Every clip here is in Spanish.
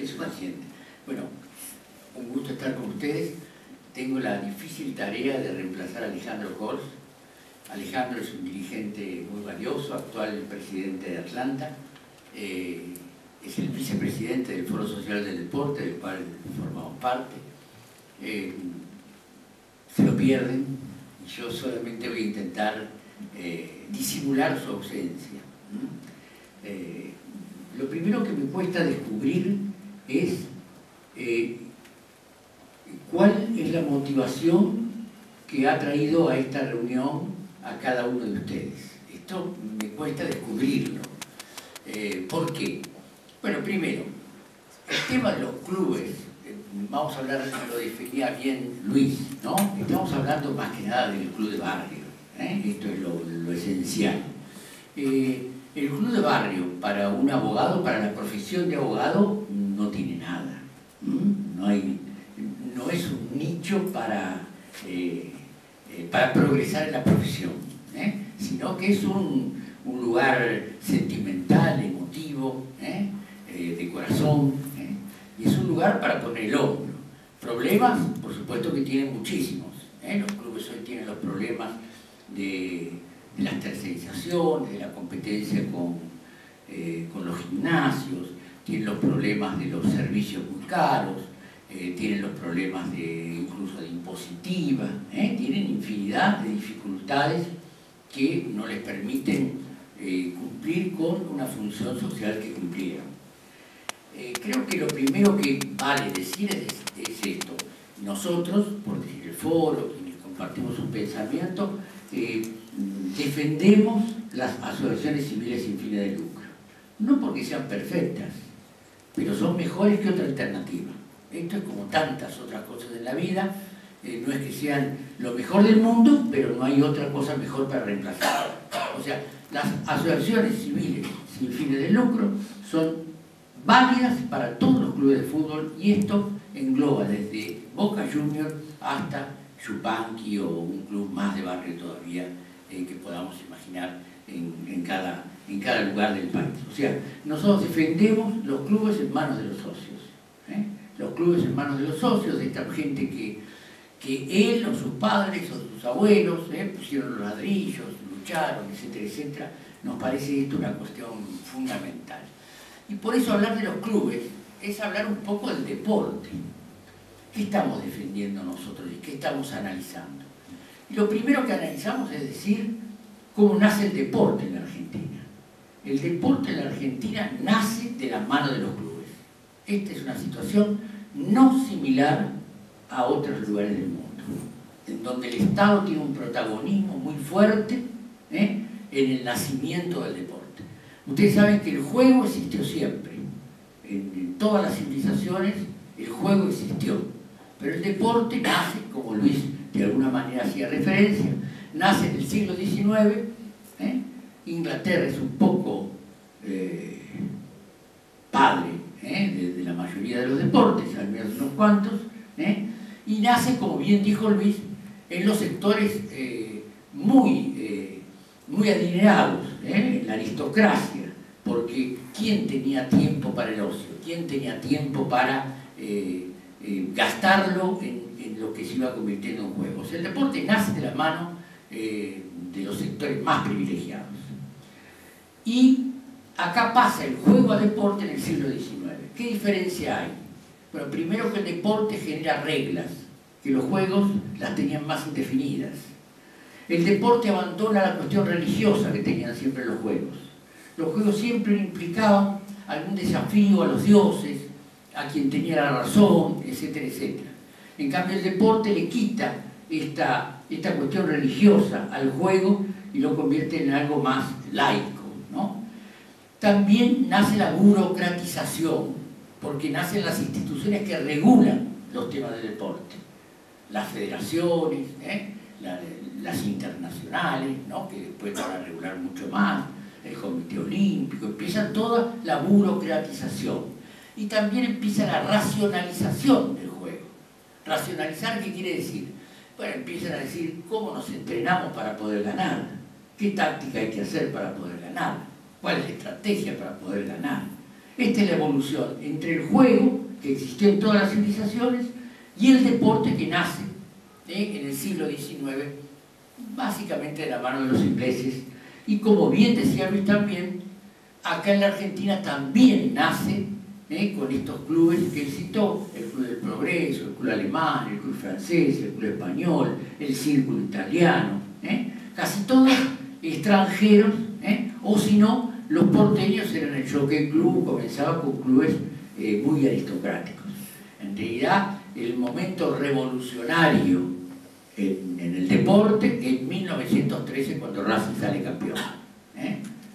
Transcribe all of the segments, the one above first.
Es suficiente. Bueno, un gusto estar con ustedes. Tengo la difícil tarea de reemplazar a Alejandro Kors. Alejandro es un dirigente muy valioso, actual presidente de Atlanta. Es el vicepresidente del Foro Social del Deporte, del cual formamos parte. Se lo pierden y yo solamente voy a intentar disimular su ausencia. Lo primero que me cuesta descubrir es cuál es la motivación que ha traído a esta reunión a cada uno de ustedes. Esto me cuesta descubrirlo. ¿Por qué? Bueno, primero, el tema de los clubes, vamos a hablar, lo definía bien Luis, ¿no? Estamos hablando más que nada del club de barrio, esto es lo esencial. El club de barrio para un abogado, para la profesión de abogado, no tiene nada. No es un nicho para progresar en la profesión, sino que es un lugar sentimental, emotivo, de corazón, y es un lugar para poner el hombro. Problemas, por supuesto que tienen muchísimos. Los clubes hoy tienen los problemas de las tercerizaciones, de la competencia con los gimnasios, tienen los problemas de los servicios muy caros, tienen los problemas incluso de impositiva, tienen infinidad de dificultades que no les permiten cumplir con una función social que cumplieron. Creo que lo primero que vale decir es esto. Nosotros, por decir el foro, quienes compartimos un pensamiento, defendemos las asociaciones civiles sin fines de lucro. No porque sean perfectas, pero son mejores que otra alternativa. Esto es como tantas otras cosas en la vida, no es que sean lo mejor del mundo, pero no hay otra cosa mejor para reemplazarla. O sea, las asociaciones civiles sin fines de lucro son válidas para todos los clubes de fútbol, y esto engloba desde Boca Juniors hasta Yupanqui o un club más de barrio todavía que podamos imaginar en cada lugar del país. O sea, nosotros defendemos los clubes en manos de los socios. Los clubes en manos de los socios, de esta gente que él o sus padres o sus abuelos pusieron los ladrillos, lucharon, etcétera, etcétera. Nos parece esto una cuestión fundamental. Y por eso hablar de los clubes es hablar un poco del deporte. ¿Qué estamos defendiendo nosotros y qué estamos analizando? Y lo primero que analizamos es decir cómo nace el deporte en la Argentina. El deporte en la Argentina nace de la mano de los clubes. Esta es una situación no similar a otros lugares del mundo, en donde el Estado tiene un protagonismo muy fuerte en el nacimiento del deporte. Ustedes saben que el juego existió siempre. En todas las civilizaciones el juego existió. Pero el deporte nace, como Luis de alguna manera hacía referencia, nace en el siglo XIX. Inglaterra es un poco padre de la mayoría de los deportes, al menos unos cuantos, y nace, como bien dijo Luis, en los sectores muy adinerados, la aristocracia, porque ¿quién tenía tiempo para el ocio? ¿Quién tenía tiempo para gastarlo en lo que se iba convirtiendo en juegos? El deporte nace de la mano de los sectores más privilegiados. Y acá pasa el juego a deporte en el siglo XIX. ¿Qué diferencia hay? Bueno, primero que el deporte genera reglas, que los juegos las tenían más indefinidas. El deporte abandona la cuestión religiosa que tenían siempre los juegos. Los juegos siempre implicaban algún desafío a los dioses, a quien tenía la razón, etcétera, etcétera. En cambio, el deporte le quita esta cuestión religiosa al juego y lo convierte en algo más laico, ¿no? También nace la burocratización, porque nacen las instituciones que regulan los temas del deporte. Las federaciones, las internacionales, ¿no? Que después van a regular mucho más, el Comité Olímpico, empieza toda la burocratización. Y también empieza la racionalización del juego. ¿Racionalizar qué quiere decir? Bueno, empiezan a decir cómo nos entrenamos para poder ganar, qué táctica hay que hacer para poder ganar, cuál es la estrategia para poder ganar. Esta es la evolución entre el juego, que existió en todas las civilizaciones, y el deporte que nace en el siglo XIX, básicamente de la mano de los ingleses. Y como bien decía Luis también, acá en la Argentina también nace con estos clubes que él citó: el Club del Progreso, el Club Alemán, el Club Francés, el Club Español, el Círculo Italiano, casi todos extranjeros, o si no, los porteños eran el Jockey Club, comenzaba con clubes muy aristocráticos. En realidad, el momento revolucionario en el deporte en 1913, cuando Racing sale campeón.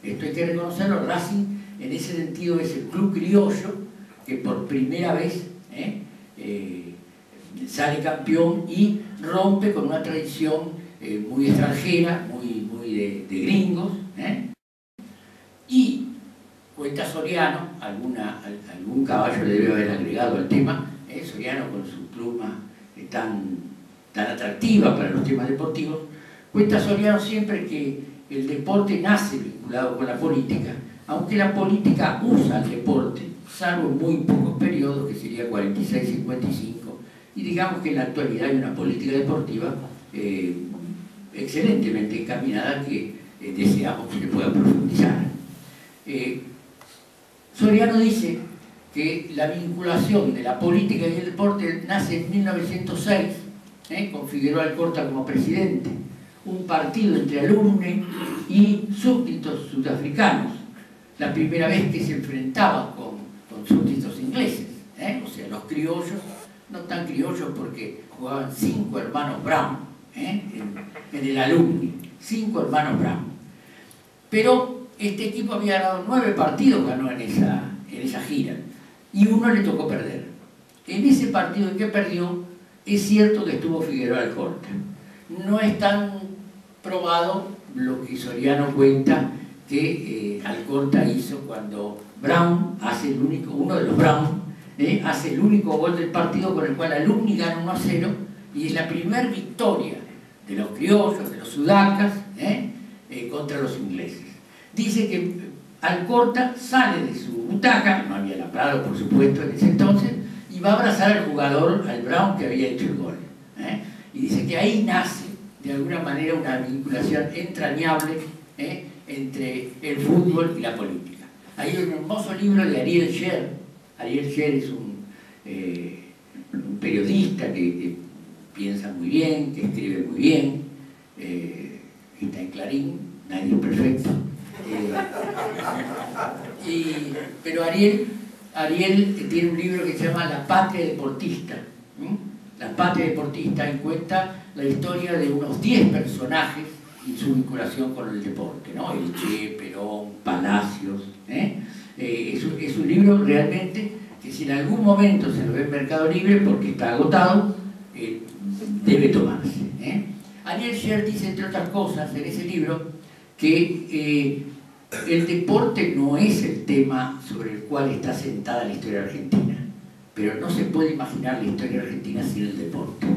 Esto hay que reconocerlo. Racing en ese sentido es el club criollo que por primera vez sale campeón y rompe con una tradición muy extranjera, muy de gringos. Y cuenta Soriano, algún caballo le debe haber agregado al tema, Soriano con su pluma tan atractiva para los temas deportivos. Cuenta Soriano siempre que el deporte nace vinculado con la política, aunque la política usa el deporte, salvo en muy pocos periodos, que sería 46-55, y digamos que en la actualidad hay una política deportiva excelentemente encaminada que deseamos que se pueda profundizar. Soriano dice que la vinculación de la política y el deporte nace en 1906, con Figueroa Alcorta como presidente, un partido entre alumni y súbditos sudafricanos, la primera vez que se enfrentaban con súbditos ingleses, o sea, los criollos, no tan criollos porque jugaban 5 hermanos Brown en el alumni, 5 hermanos Brown. Pero este equipo había ganado 9 partidos, ganó en esa gira, y uno le tocó perder. En ese partido en que perdió, es cierto que estuvo Figueroa Alcorta. No es tan probado lo que Soriano cuenta que Alcorta hizo cuando Brown hace uno de los Brown hace el único gol del partido, con el cual Alumni gana 1-0, y es la primera victoria de los criollos, de los sudacas, contra los ingleses. Dice que Alcorta sale de su butaca, no había labrado por supuesto en ese entonces, y va a abrazar al jugador, al Brown, que había hecho el gol. Y dice que ahí nace de alguna manera una vinculación entrañable entre el fútbol y la política. Hay un hermoso libro de Ariel Sher. Ariel Sher es un periodista que piensa muy bien, que escribe muy bien, está en Clarín, nadie es perfecto. Pero Ariel tiene un libro que se llama La Patria Deportista. La Patria Deportista, y cuenta la historia de unos 10 personajes y su vinculación con el deporte, ¿no? El Che, Perón, Palacios. Es un libro realmente que, si en algún momento se lo ve en Mercado Libre porque está agotado, debe tomarse. Ariel Sher dice, entre otras cosas, en ese libro, que el deporte no es el tema sobre el cual está sentada la historia argentina, pero no se puede imaginar la historia argentina sin el deporte.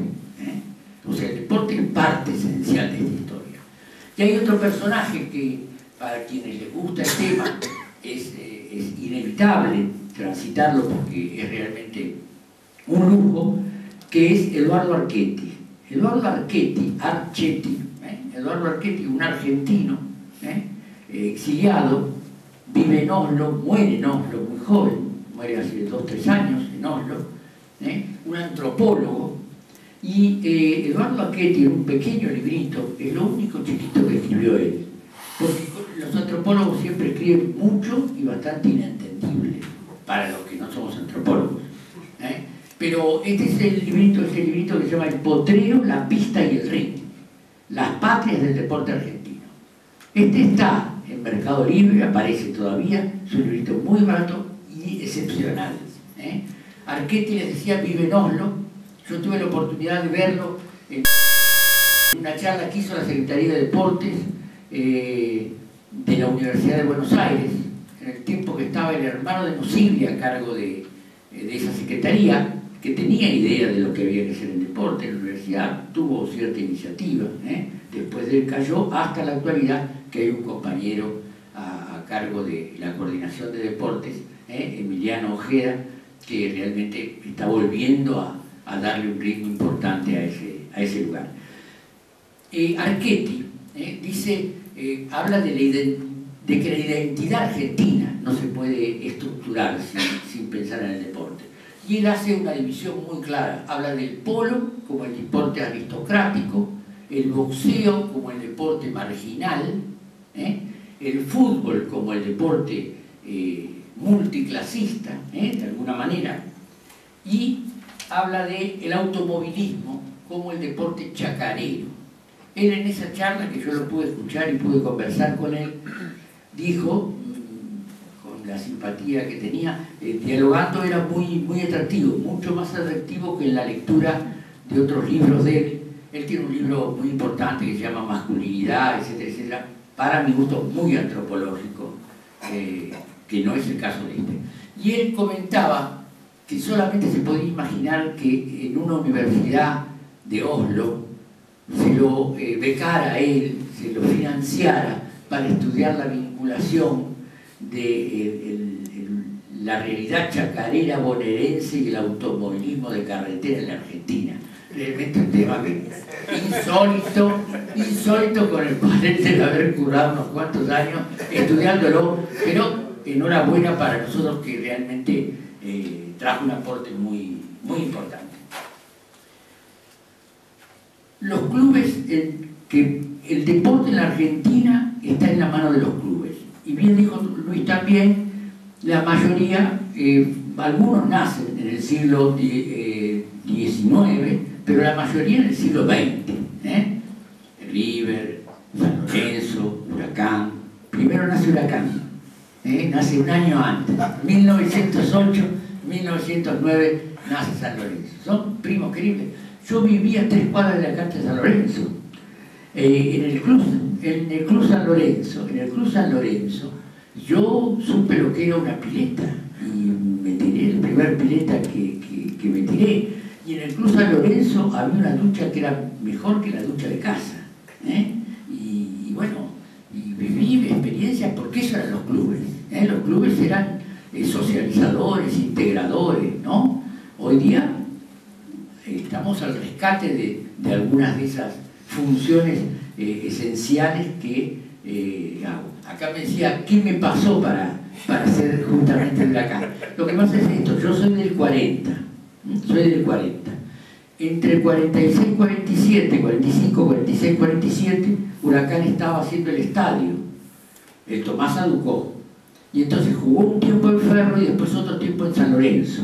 O sea, el deporte es parte esencial de esta historia. Y hay otro personaje que, para quienes les gusta el tema, es inevitable transitarlo porque es realmente un lujo, que es Eduardo Archetti. Eduardo Archetti, Eduardo Archetti, un argentino, exiliado, vive en Oslo, muere en Oslo muy joven, muere hace 2 o 3 años en Oslo, un antropólogo, y Eduardo Archetti, en un pequeño librito, es lo único chiquito que escribió él, porque los antropólogos siempre escriben mucho y bastante inentendible para los que no somos antropólogos. Pero este es el librito que se llama El Potrero, la Pista y el Ring, las patrias del deporte argentino. Este está en Mercado Libre, aparece todavía, es un librito muy barato y excepcional. Archetti, les decía, vive en Oslo. Yo tuve la oportunidad de verlo en una charla que hizo la Secretaría de Deportes de la Universidad de Buenos Aires, en el tiempo que estaba el hermano de Nosiglia a cargo de esa secretaría, que tenía idea de lo que había que hacer en deporte en la universidad, tuvo cierta iniciativa, después de él cayó, hasta la actualidad que hay un compañero a cargo de la coordinación de deportes Emiliano Ojeda, que realmente está volviendo a darle un ritmo importante a ese lugar. Archetti dice, habla de que la identidad argentina no se puede estructurar sin pensar en el deporte. Y él hace una división muy clara. Habla del polo como el deporte aristocrático, el boxeo como el deporte marginal, el fútbol como el deporte multiclasista, de alguna manera, y habla del automovilismo como el deporte chacarero. Él en esa charla, que yo lo pude escuchar y pude conversar con él, dijo, con la simpatía que tenía, dialogando era muy atractivo, mucho más atractivo que en la lectura de otros libros de él. Él tiene un libro muy importante que se llama Masculinidad, etcétera, etcétera, para mi gusto muy antropológico, que no es el caso de este. Y él comentaba que solamente se podía imaginar que en una universidad de Oslo se lo becara a él, se lo financiara para estudiar la vinculación de la realidad chacarera bonaerense y el automovilismo de carretera en la Argentina. Realmente un tema insólito, con el cual él debe haber curado unos cuantos años estudiándolo, pero enhorabuena para nosotros, que realmente trajo un aporte muy importante. Los clubes, el deporte en la Argentina está en la mano de los clubes. Y bien dijo Luis también, la mayoría, algunos nacen en el siglo XIX, pero la mayoría en el siglo XX. River, San Lorenzo, Huracán. Primero nace Huracán, nace un año antes. 1908, 1909 nace San Lorenzo. Son primos queribles. Yo vivía a 3 cuadras de la cancha de San Lorenzo. En el Club San Lorenzo, yo supe lo que era una pileta y me tiré, el primer pileta que me tiré. Y en el Club San Lorenzo había una ducha que era mejor que la ducha de casa. Y bueno, y viví mi experiencia, porque eso eran los clubes. Los clubes eran socializadores, integradores, ¿no? Hoy día estamos al rescate de algunas de esas funciones esenciales que hago. Acá me decía, ¿qué me pasó para ser justamente el Huracán? Lo que pasa es esto, yo soy del 40. Entre el 46 y 47, 45, 46, 47, Huracán estaba haciendo el estadio, el Tomás Aducó. Y entonces jugó un tiempo en Ferro y después otro tiempo en San Lorenzo.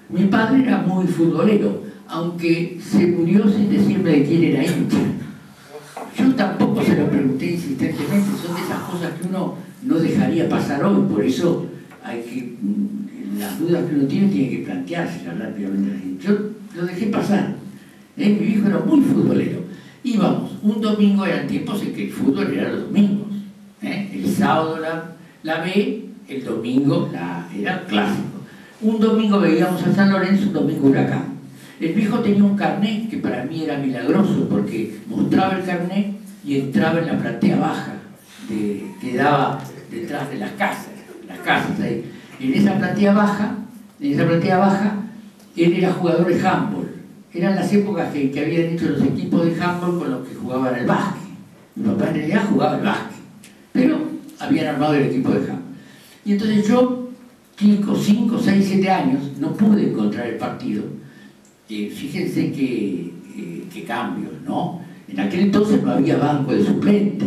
Mi padre era muy futbolero, aunque se murió sin decirme de quién era hincha. Yo tampoco se lo pregunté insistentemente, son de esas cosas que uno no dejaría pasar hoy, por eso hay que, las dudas que uno tiene que planteárselas rápidamente. Yo lo dejé pasar. Mi hijo era muy futbolero. Íbamos, un domingo, eran tiempos en que el fútbol era los domingos. El sábado la B, el domingo era clásico. Un domingo veíamos a San Lorenzo, un domingo Huracán. El viejo tenía un carnet que para mí era milagroso, porque mostraba el carnet y entraba en la platea baja, que daba detrás de las casas ahí. En esa platea baja, él era jugador de handball. Eran las épocas que habían hecho los equipos de handball con los que jugaban al básquet. Mi papá en realidad jugaba al básquet, pero habían armado el equipo de handball. Y entonces yo, 5, 6, 7 años, no pude encontrar el partido. Fíjense qué cambios, ¿no? En aquel entonces no había banco de suplente.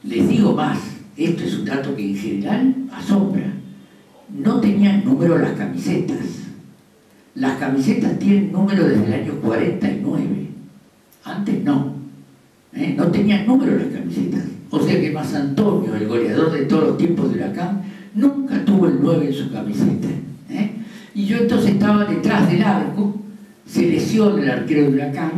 Les digo más, esto es un dato que en general asombra. No tenían número las camisetas. Las camisetas tienen número desde el año 49. Antes no. No tenían número las camisetas. O sea que Más Antonio, el goleador de todos los tiempos de Huracán, nunca tuvo el 9 en su camiseta. Y yo entonces estaba detrás del arco, se lesiona el arquero de Huracán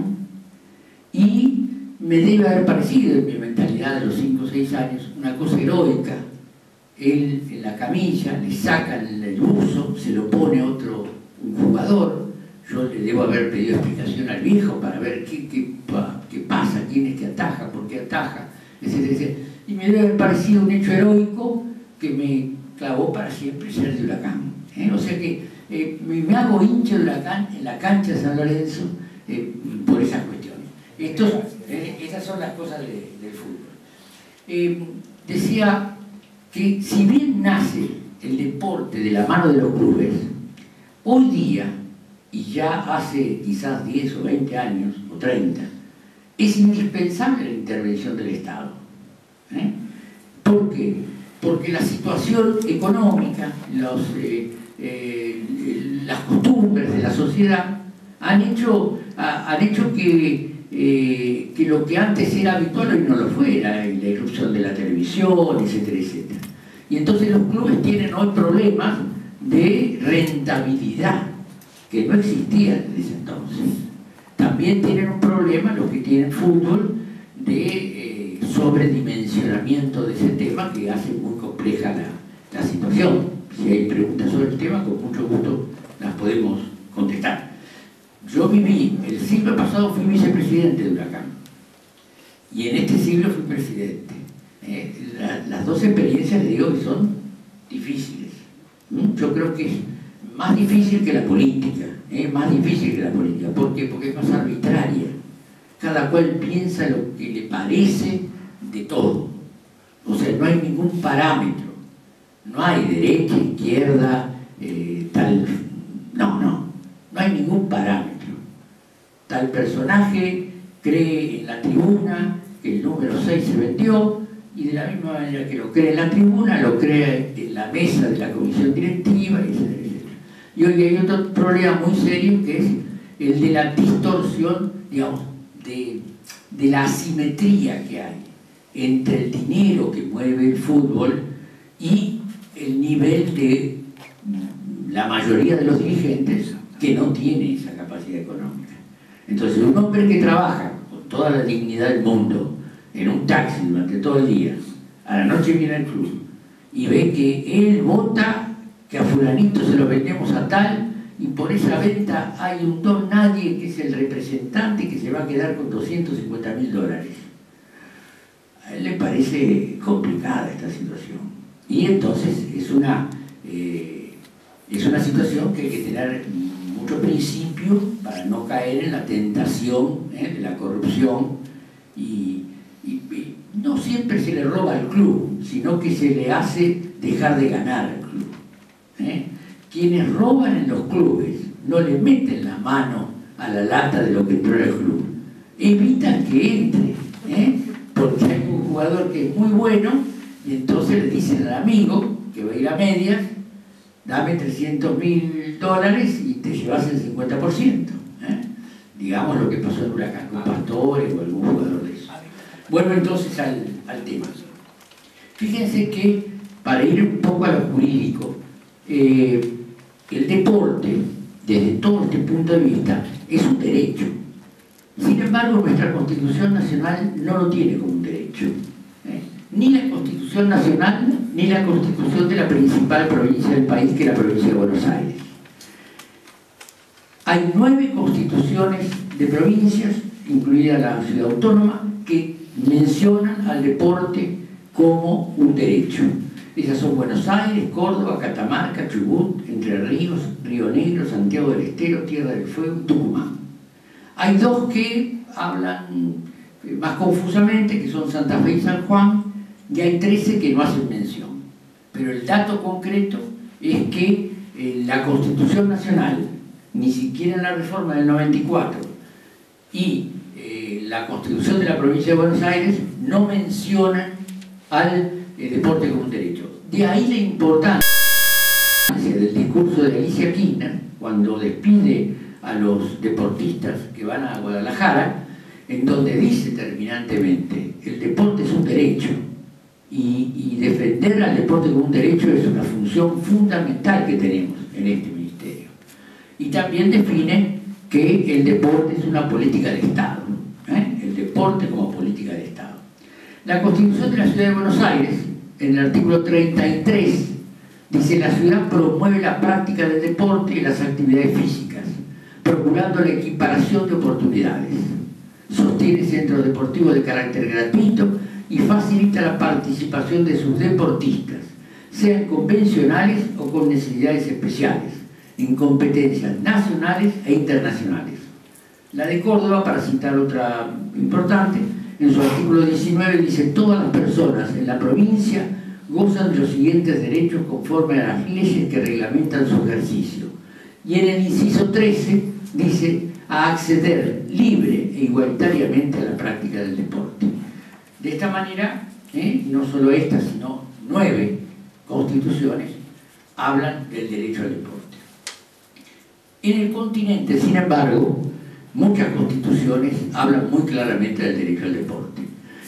y me debe haber parecido en mi mentalidad de los 5 o 6 años una cosa heroica. Él en la camilla, le sacan el buzo, se lo pone un jugador. Yo le debo haber pedido explicación al viejo para ver qué pasa, quién es que ataja, por qué ataja, etcétera, etcétera. Y me debe haber parecido un hecho heroico que me clavó para siempre ser de Huracán. O sea que me hago hincha de Huracán en la cancha de San Lorenzo por esas cuestiones. Esas son las cosas del fútbol. Decía que si bien nace el deporte de la mano de los clubes, hoy día, y ya hace quizás 10 o 20 años, o 30, es indispensable la intervención del Estado. ¿Por qué? Porque la situación económica, las costumbres de la sociedad han hecho que lo que antes era habitual hoy no lo fuera, la irrupción de la televisión, etcétera, etcétera. Y entonces los clubes tienen hoy problemas de rentabilidad que no existían desde entonces. También tienen un problema los que tienen fútbol de sobredimensionamiento de ese tema que hace muy compleja la situación. Si hay preguntas sobre el tema, con mucho gusto las podemos contestar. Yo viví, el siglo pasado fui vicepresidente de Huracán y en este siglo fui presidente. Las dos experiencias, le digo, que son difíciles. Yo creo que es más difícil que la política, más difícil que la política. ¿Por qué? Porque es más arbitraria. Cada cual piensa lo que le parece de todo. O sea, no hay ningún parámetro. No hay derecha, izquierda, tal... No hay ningún parámetro. Tal personaje cree en la tribuna que el número 6 se vendió y de la misma manera que lo cree en la tribuna, lo cree en la mesa de la comisión directiva, etcétera, etcétera. Y hoy hay otro problema muy serio que es el de la distorsión, digamos, de la asimetría que hay entre el dinero que mueve el fútbol y el nivel de la mayoría de los dirigentes que no tiene esa capacidad económica. Entonces, un hombre que trabaja con toda la dignidad del mundo en un taxi durante todo el día, a la noche viene al club y ve que él vota que a fulanito se lo vendemos a tal y por esa venta hay un don nadie que es el representante que se va a quedar con $250.000. A él le parece complicada esta situación y entonces es una situación que hay que tener mucho principio para no caer en la tentación de la corrupción y no siempre se le roba al club, sino que se le hace dejar de ganar al club. Quienes roban en los clubes no le meten la mano a la lata de lo que entró en el club, evitan que entre, porque hay un jugador que es muy bueno y entonces le dicen al amigo que va a ir a medias: dame $300.000 y te llevas el 50%. Digamos lo que pasó en Huracán con Pastores o algún jugador de eso. Vuelvo entonces al tema. Fíjense que, para ir un poco a lo jurídico, el deporte, desde todo este punto de vista, es un derecho. Sin embargo, nuestra Constitución Nacional no lo tiene como un derecho. Ni la Constitución Nacional, ni la Constitución de la principal provincia del país, que es la provincia de Buenos Aires. Hay 9 constituciones de provincias, incluida la ciudad autónoma, que mencionan al deporte como un derecho. Esas son Buenos Aires, Córdoba, Catamarca, Chubut, Entre Ríos, Río Negro, Santiago del Estero, Tierra del Fuego y Tucumán. Hay 2 que hablan más confusamente, que son Santa Fe y San Juan, y hay 13 que no hacen mención. Pero el dato concreto es que la Constitución Nacional, ni siquiera en la reforma del 94, y la Constitución de la provincia de Buenos Aires no mencionan al deporte como un derecho. De ahí la importancia del discurso de Alicia Kirchner cuando despide a los deportistas que van a Guadalajara, en donde dice terminantemente: el deporte es un derecho y defender al deporte como un derecho es una función fundamental que tenemos en este ministerio. Y también define que el deporte es una política de Estado, el deporte como política de Estado. La Constitución de la Ciudad de Buenos Aires, en el artículo 33, dice: la ciudad promueve la práctica del deporte y las actividades físicas, procurando la equiparación de oportunidades. Sostiene centros deportivos de carácter gratuito y facilita la participación de sus deportistas, sean convencionales o con necesidades especiales, en competencias nacionales e internacionales. La de Córdoba, para citar otra importante, en su artículo 19 dice: todas las personas en la provincia gozan de los siguientes derechos conforme a las leyes que reglamentan su ejercicio. Y en el inciso 13 dice: a acceder libre e igualitariamente a la práctica del deporte. De esta manera, no solo esta, sino 9 constituciones hablan del derecho al deporte. En el continente, sin embargo, muchas constituciones hablan muy claramente del derecho al deporte.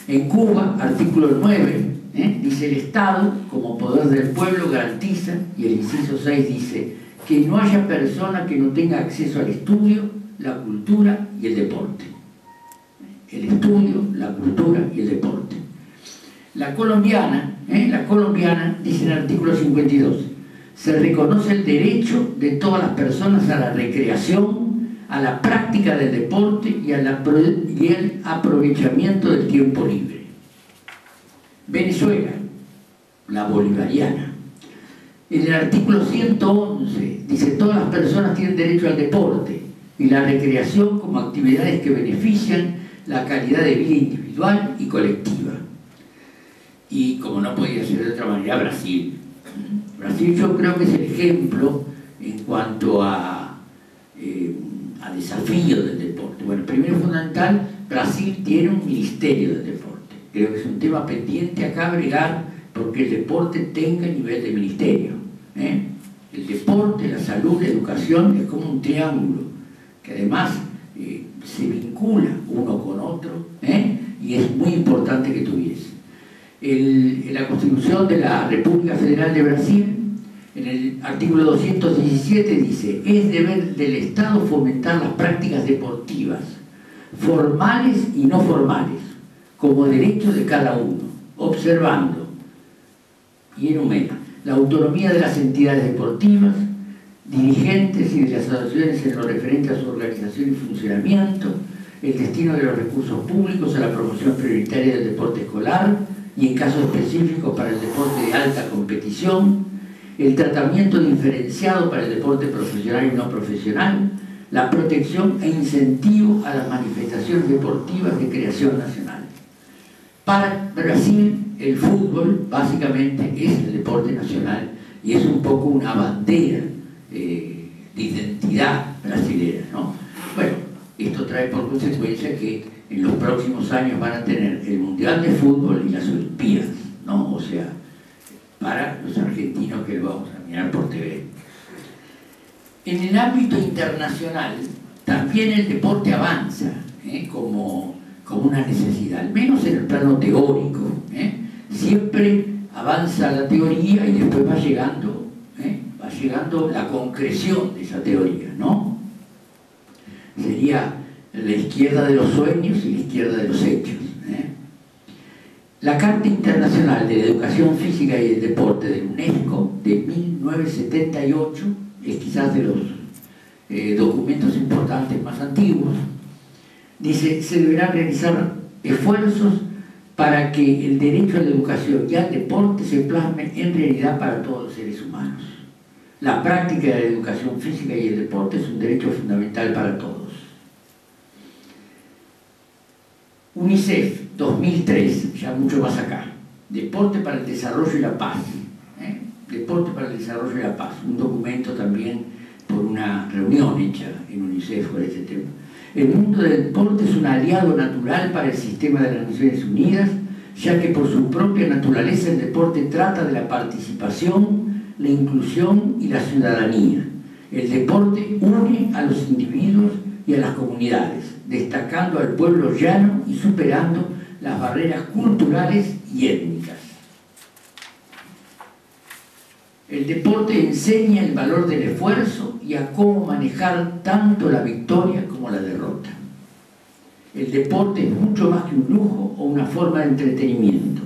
En Cuba, artículo 9, dice: el Estado, como poder del pueblo, garantiza, y el inciso 6 dice, que no haya persona que no tenga acceso al estudio, la cultura y el deporte. El estudio, la cultura y el deporte. La colombiana dice en el artículo 52, se reconoce el derecho de todas las personas a la recreación, a la práctica del deporte y el aprovechamiento del tiempo libre. Venezuela, la bolivariana. En el artículo 111 dice: todas las personas tienen derecho al deporte y la recreación como actividades que benefician la calidad de vida individual y colectiva. Y como no podía ser de otra manera, Brasil. Brasil yo creo que es el ejemplo en cuanto a desafío del deporte. Bueno, primero fundamental, Brasil tiene un ministerio del deporte. Creo que es un tema pendiente acá bregar porque el deporte tenga nivel de ministerio. El deporte, la salud, la educación es como un triángulo que además se vincula uno con otro, y es muy importante que tuviese. En la Constitución de la República Federal de Brasil, en el artículo 217 dice: es deber del Estado fomentar las prácticas deportivas, formales y no formales, como derecho de cada uno, observando, y enumera, la autonomía de las entidades deportivas, dirigentes y de las asociaciones en lo referente a su organización y funcionamiento, el destino de los recursos públicos a la promoción prioritaria del deporte escolar y en casos específicos para el deporte de alta competición, el tratamiento diferenciado para el deporte profesional y no profesional, la protección e incentivo a las manifestaciones deportivas de creación nacional. Para Brasil, el fútbol básicamente es el deporte nacional y es un poco una bandera de identidad brasilera, ¿no? Bueno, esto trae por consecuencia que en los próximos años van a tener el Mundial de Fútbol y las Olimpiadas, ¿no? O sea, para los argentinos que lo vamos a mirar por TV. En el ámbito internacional, también el deporte avanza, como una necesidad, al menos en el plano teórico. Siempre avanza la teoría y después va llegando la concreción de esa teoría, ¿no? Sería la izquierda de los sueños y la izquierda de los hechos. La Carta Internacional de la Educación Física y el Deporte de UNESCO de 1978 es quizás de los documentos importantes más antiguos. Dice: se deberán realizar esfuerzos para que el derecho a la educación y al deporte se plasme en realidad para todos los seres humanos. La práctica de la educación física y el deporte es un derecho fundamental para todos. UNICEF 2003, ya mucho más acá, Deporte para el Desarrollo y la Paz. Deporte para el Desarrollo y la Paz, un documento también por una reunión hecha en UNICEF por este tema. El mundo del deporte es un aliado natural para el sistema de las Naciones Unidas, ya que por su propia naturaleza el deporte trata de la participación, la inclusión y la ciudadanía. El deporte une a los individuos y a las comunidades, destacando al pueblo llano y superando las barreras culturales y étnicas. El deporte enseña el valor del esfuerzo y a cómo manejar tanto la victoria como la derrota. El deporte es mucho más que un lujo o una forma de entretenimiento.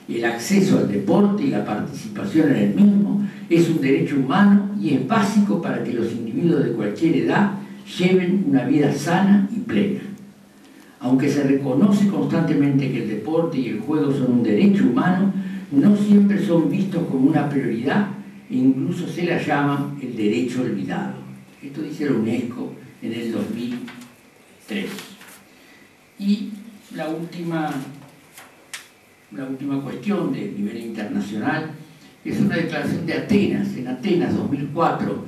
El acceso al deporte y la participación en el mismo es un derecho humano y es básico para que los individuos de cualquier edad lleven una vida sana y plena. Aunque se reconoce constantemente que el deporte y el juego son un derecho humano, no siempre son vistos como una prioridad e incluso se la llama el derecho olvidado. Esto dice la UNESCO en el 2003. Y la última cuestión de nivel internacional es una declaración de Atenas, en Atenas 2004,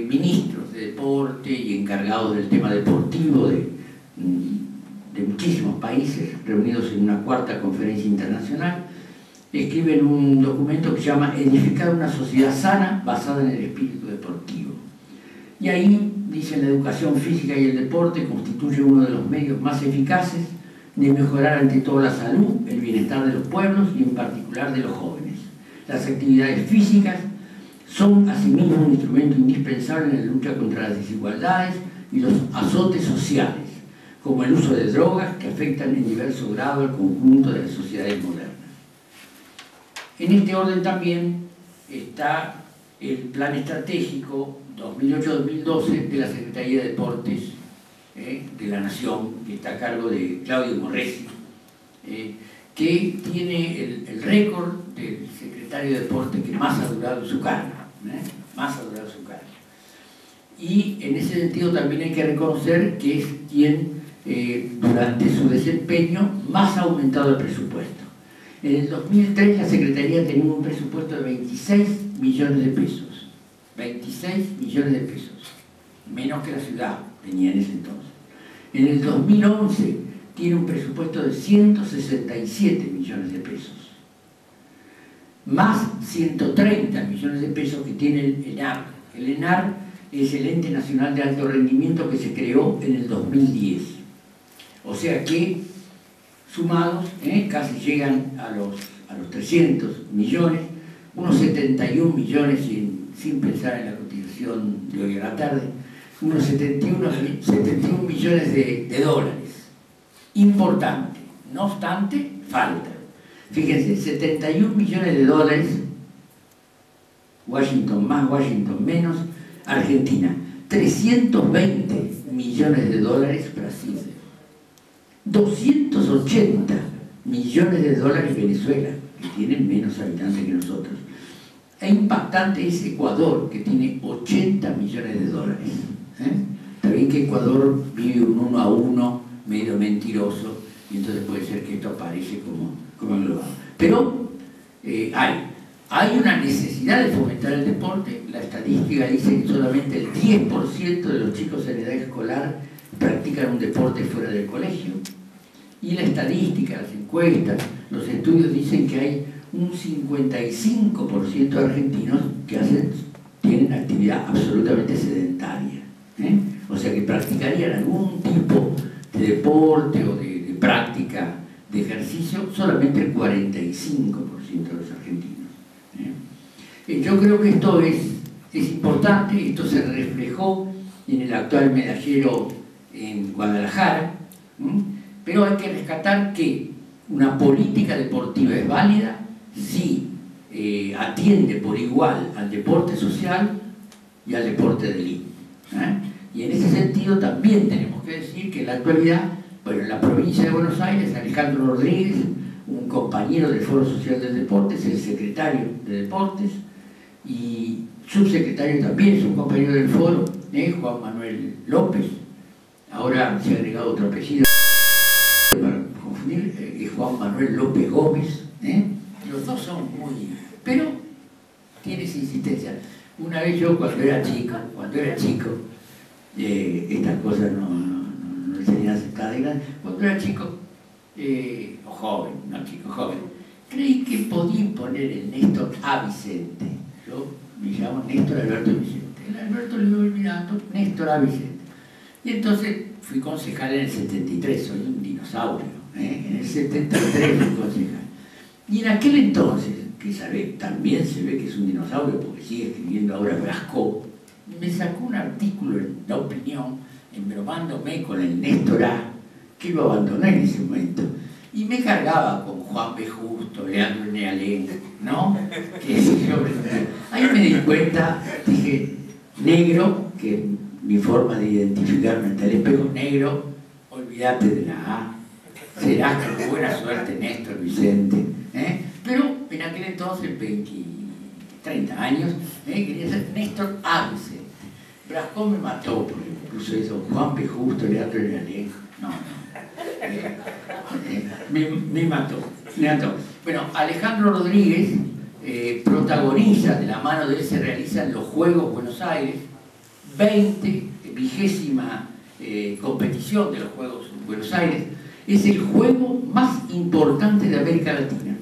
ministros de deporte y encargados del tema deportivo de muchísimos países reunidos en una cuarta conferencia internacional, escriben un documento que se llama Edificar una sociedad sana basada en el espíritu deportivo. Y ahí dicen la educación física y el deporte constituye uno de los medios más eficaces de mejorar ante todo la salud, el bienestar de los pueblos y en particular de los jóvenes. Las actividades físicas son asimismo un instrumento indispensable en la lucha contra las desigualdades y los azotes sociales, como el uso de drogas que afectan en diverso grado al conjunto de las sociedades modernas. En este orden también está el plan estratégico 2008-2012 de la Secretaría de Deportes de la Nación, que está a cargo de Claudio Morresi, que tiene el récord del secretario de Deportes que más ha durado en su cargo, Y en ese sentido también hay que reconocer que es quien durante su desempeño más ha aumentado el presupuesto. En el 2003 la Secretaría tenía un presupuesto de 26 millones de pesos. 26 millones de pesos, menos que la ciudad tenía en ese entonces. En el 2011 tiene un presupuesto de 167 millones de pesos, más 130 millones de pesos que tiene el ENAR. El ENAR es el Ente Nacional de Alto Rendimiento que se creó en el 2010. O sea que, sumados, casi llegan a los 300 millones, unos 71 millones sin pensar en la cotización de hoy a la tarde, unos 71 millones de dólares. Importante. No obstante, falta. Fíjense, 71 millones de dólares, Washington más, Washington menos, Argentina. 320 millones de dólares, Brasil. 280 millones de dólares, Venezuela, que tienen menos habitantes que nosotros. E impactante es Ecuador, que tiene 80 millones de dólares. Está bien que Ecuador vive un 1 a 1, medio mentiroso, y entonces puede ser que esto aparece como englobado. Pero hay una necesidad de fomentar el deporte. La estadística dice que solamente el 10% de los chicos en edad escolar practican un deporte fuera del colegio. Y la estadística, las encuestas, los estudios dicen que hay un 55% de argentinos que tienen actividad absolutamente sedentaria. O sea que practicarían algún tipo de deporte o de práctica de ejercicio solamente el 45% de los argentinos. Yo creo que esto es importante, esto se reflejó en el actual medallero en Guadalajara, pero hay que rescatar que una política deportiva es válida si atiende por igual al deporte social y al deporte de élite. Y en ese sentido también tenemos que decir que en la actualidad, bueno, en la provincia de Buenos Aires, Alejandro Rodríguez, un compañero del Foro Social del Deporte, es el secretario de Deportes, y subsecretario también es un compañero del Foro, Juan Manuel López. Ahora se ha agregado otro apellido para confundir, es Juan Manuel López Gómez. Los dos son muy... pero tienes insistencia. Una vez yo cuando era chico, estas cosas no serían aceptadas. Cuando era chico, o joven, joven, creí que podía imponer el Néstor a Vicente. Yo me llamo Néstor Alberto Vicente. El Alberto le voy olvidando, Néstor a Vicente. Y entonces fui concejal en el 73, soy un dinosaurio. En el 73 fui concejal. Y en aquel entonces, que también se ve que es un dinosaurio porque sigue escribiendo ahora Brasco, me sacó un artículo en La Opinión, embromándome con el Néstor A, que lo abandoné en ese momento, y me cargaba con Juan B. Justo, Leandro Nealén, ¿no? Ahí me di cuenta, dije, negro, que es mi forma de identificarme ante el espejo, negro, olvídate de la A, serás con buena suerte Néstor Vicente, pero en aquel entonces, 30 años, quería ser Néstor Arce. Brascón me mató, porque incluso eso, Juan P. Justo, Leandro Alejo. No. Me mató. Bueno, Alejandro Rodríguez protagoniza, de la mano de él se realizan los Juegos Buenos Aires, 20ª competición de los Juegos Buenos Aires. Es el juego más importante de América Latina.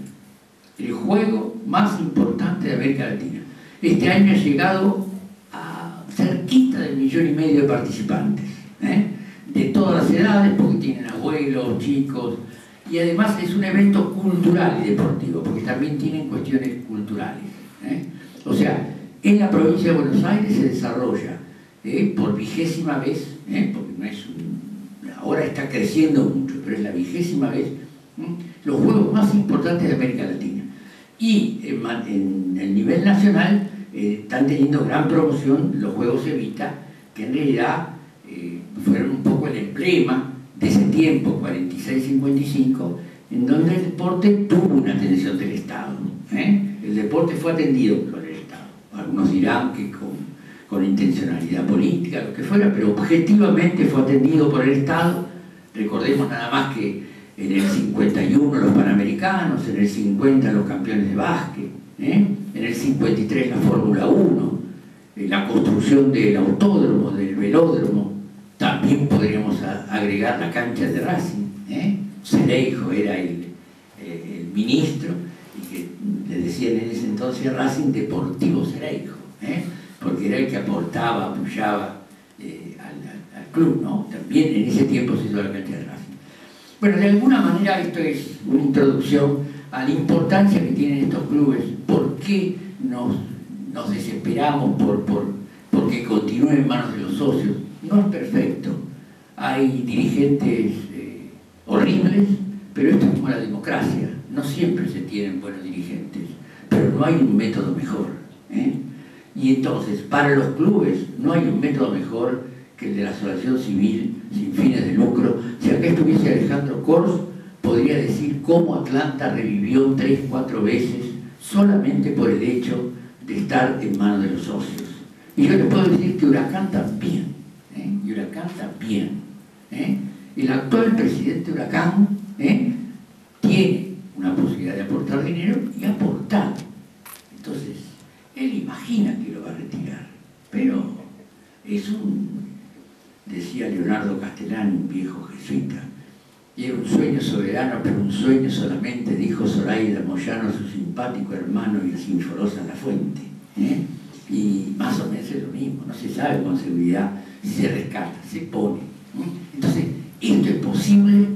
El juego más importante de América Latina. Este año ha llegado a cerquita del 1,5 millones de participantes, de todas las edades, porque tienen abuelos, chicos, y además es un evento cultural y deportivo, porque también tienen cuestiones culturales. O sea, en la provincia de Buenos Aires se desarrolla por 20ª vez, porque no es ahora está creciendo mucho, pero es la 20ª vez, los juegos más importantes de América Latina. Y en el nivel nacional están teniendo gran promoción los Juegos Evita, que en realidad fueron un poco el emblema de ese tiempo, 46-55, en donde el deporte tuvo una atención del Estado. El deporte fue atendido por el Estado. Algunos dirán que con intencionalidad política, lo que fuera, pero objetivamente fue atendido por el Estado. Recordemos nada más que en el 51 los Panamericanos, en el 50 los campeones de básquet, en el 53 la Fórmula 1, la construcción del autódromo, del velódromo. También podríamos agregar la cancha de Racing. Cereijo era el ministro, y que le decían en ese entonces Racing Deportivo Cereijo, porque era el que aportaba, apoyaba al club, ¿no? También en ese tiempo se hizo la cancha de Racing. Bueno, de alguna manera esto es una introducción a la importancia que tienen estos clubes, por qué nos desesperamos porque continúen en manos de los socios. No es perfecto, hay dirigentes horribles, pero esto es como la democracia, no siempre se tienen buenos dirigentes, pero no hay un método mejor. Y entonces, para los clubes no hay un método mejor que el de la asociación civil sin fines de lucro. Si acá estuviese Alejandro Kors, podría decir cómo Atlanta revivió 3-4 veces solamente por el hecho de estar en manos de los socios. Y yo te puedo decir que Huracán también. Y Huracán también. El actual presidente de Huracán tiene una posibilidad de aportar dinero y aportar. Entonces, él imagina que lo va a retirar, pero es decía Leonardo Castellani, un viejo jesuita, y era un sueño soberano, pero un sueño solamente, dijo Zoraida Moyano, su simpático hermano y Sinforosa La Fuente. Y más o menos es lo mismo, no se sabe con seguridad si se rescata, se pone. Entonces, esto es posible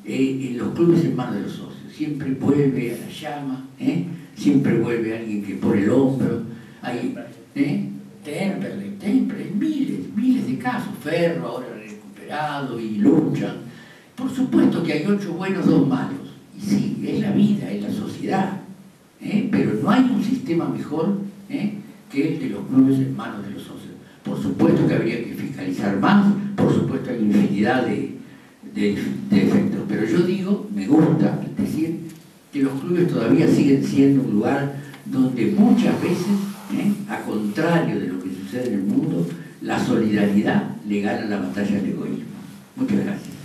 en los clubes en manos de los socios. Siempre vuelve a la llama, siempre vuelve alguien que por el hombro. Hay Temperley, miles de casos. Ferro ahora recuperado y luchan. Por supuesto que hay 8 buenos, 2 malos. Y sí, es la vida, es la sociedad. Pero no hay un sistema mejor que el de los clubes en manos de los socios. Por supuesto que habría que fiscalizar más, por supuesto hay infinidad de efectos, pero yo digo, me gusta decir que los clubes todavía siguen siendo un lugar donde muchas veces, a contrario de lo que sucede en el mundo, la solidaridad le gana la batalla al egoísmo. Muchas gracias.